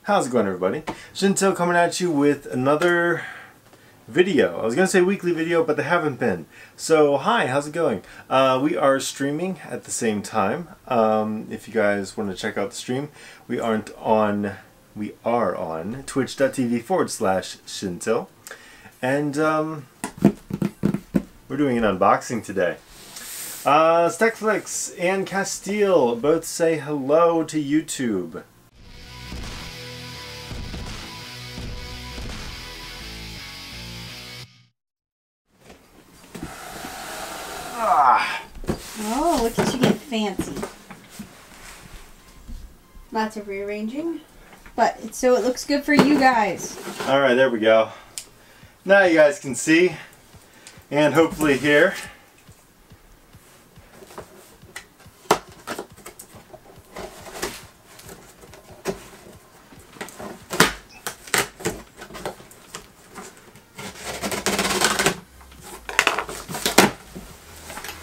How's it going, everybody? Shinto coming at you with another video. I was going to say weekly video, but they haven't been. So, hi, how's it going? We are streaming at the same time. If you guys want to check out the stream, we are on twitch.tv/Shinto. And we're doing an unboxing today. Technica and Castile both say hello to YouTube. Oh, look at you get fancy. Lots of rearranging. But so it looks good for you guys. Alright, there we go. Now you guys can see. And hopefully hear.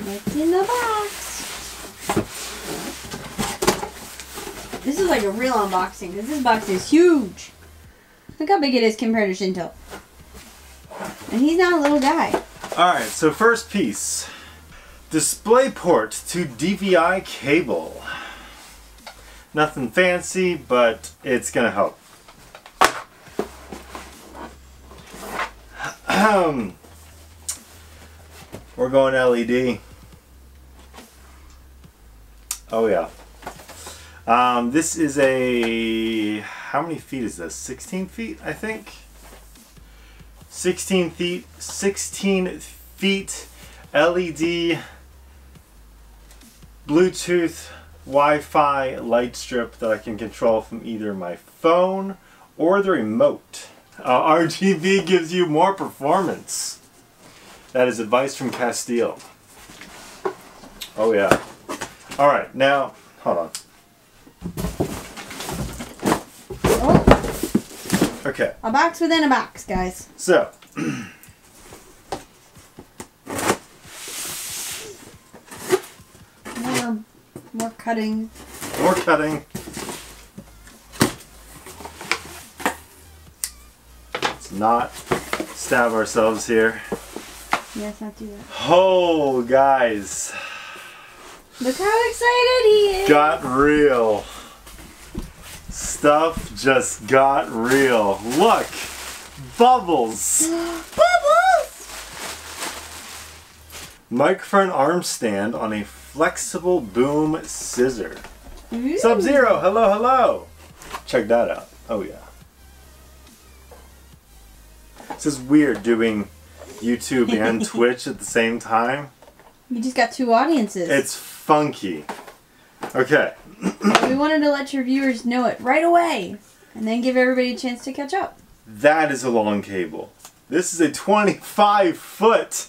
What's in the box? This is like a real unboxing because this box is huge. Look how big it is compared to Shinto. And he's not a little guy. Alright, so first piece. Display port to DVI cable. Nothing fancy, but it's gonna help. We're going LED. Oh yeah. This is a, how many feet is this? 16 feet, I think. 16 feet LED Bluetooth Wi-Fi light strip that I can control from either my phone or the remote. RGB gives you more performance. That is advice from Castile. Oh yeah. Alright, now, hold on. Oh. Okay. A box within a box, guys. So. More cutting. More cutting. Let's not stab ourselves here. Yeah, let's not do that. Oh, guys. Look how excited he is. Got real. Stuff just got real. Look. Bubbles. Bubbles! Microphone arm stand on a flexible boom scissor. Ooh. Sub-Zero, hello, hello. Check that out. Oh, yeah. This is weird doing YouTube and Twitch at the same time. You just got two audiences. It's funky. Okay. We wanted to let your viewers know it right away and then give everybody a chance to catch up. That is a long cable. This is a 25-foot.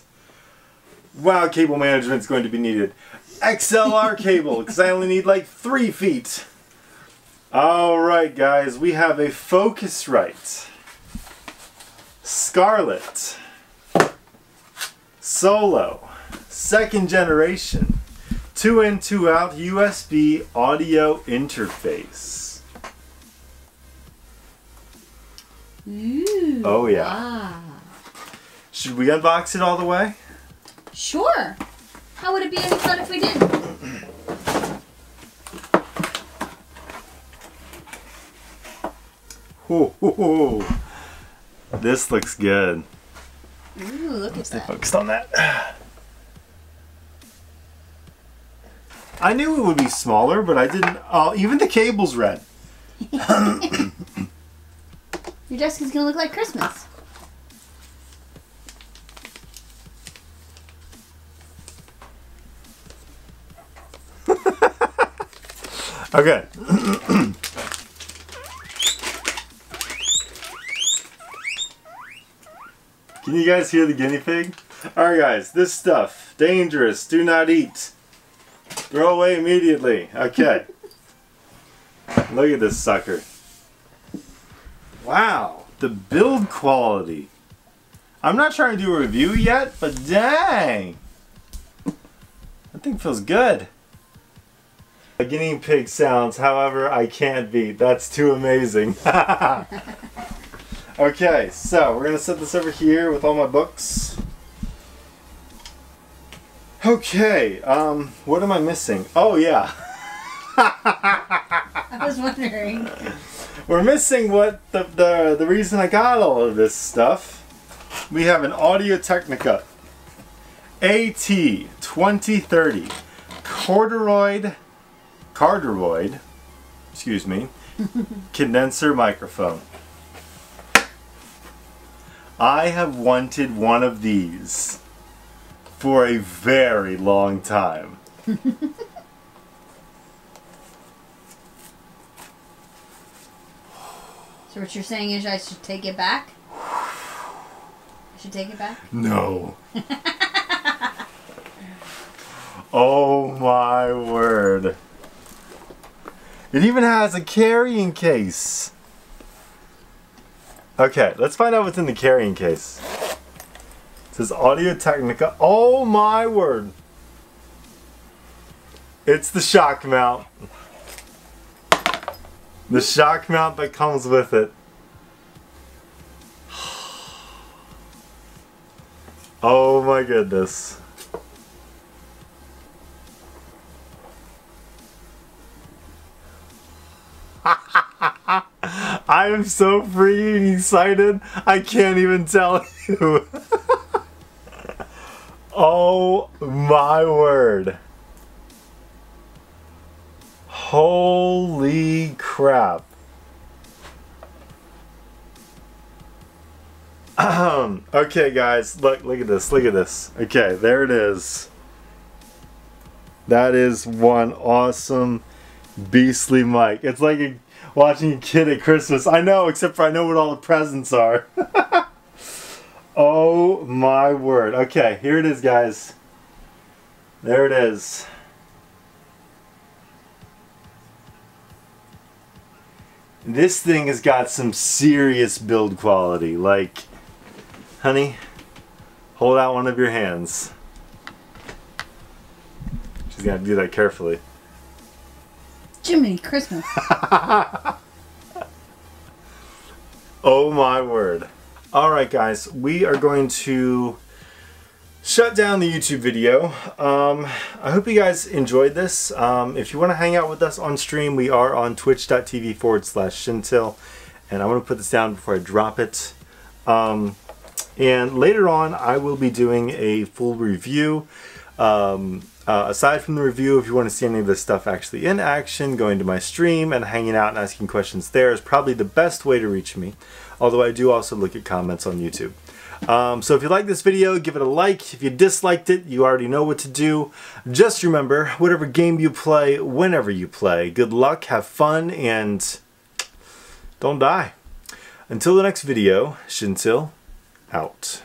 Wow, cable management is going to be needed. XLR cable, because I only need like 3 feet. Alright, guys, we have a Focusrite Scarlett Solo, 2nd generation, 2-in, 2-out USB audio interface. Ooh, oh yeah. Wow. Should we unbox it all the way? Sure. How would it be any fun if we didn't? Ooh. This looks good. Ooh, look at Stay that. focused on that. I knew it would be smaller, but I didn't. Oh, even the cable's red. Your desk is going to look like Christmas. Okay. Can you guys hear the guinea pig? Alright guys, this stuff, dangerous, do not eat. Throw away immediately. Okay. Look at this sucker. Wow, the build quality. I'm not trying to do a review yet, but dang. That thing feels good. Guinea pig sounds, however, I can't beat. That's too amazing. Okay, so we're going to set this over here with all my books. Okay, what am I missing? Oh, yeah. I was wondering. We're missing what the reason I got all of this stuff. We have an Audio Technica AT2030 cardioid, excuse me, condenser microphone. I have wanted one of these for a very long time. So what you're saying is I should take it back? I should take it back? No. Oh my word. It even has a carrying case. Okay, let's find out what's in the carrying case. It says Audio Technica. Oh my word. It's the shock mount. The shock mount that comes with it. Oh my goodness. I am so freaking excited. I can't even tell you. Oh my word. Holy crap. Okay guys, look at this, look at this. Okay, there it is. That is one awesome beastly mic. It's like watching a kid at Christmas. I know, except for I know what all the presents are. Oh my word. Okay, here it is guys. There it is. This thing has got some serious build quality. Like, honey, hold out one of your hands. She's gonna do that carefully. Jiminy Christmas. Oh my word. Alright guys, we are going to shut down the YouTube video. I hope you guys enjoyed this. If you want to hang out with us on stream, we are on twitch.tv/Shintil, and I'm going to put this down before I drop it. And later on I will be doing a full review. Aside from the review, if you want to see any of this stuff actually in action, going to my stream and hanging out and asking questions there is probably the best way to reach me. Although I do also look at comments on YouTube. So if you like this video, give it a like. If you disliked it, you already know what to do. Just remember, whatever game you play, whenever you play, good luck, have fun, and don't die. Until the next video, Shintil out.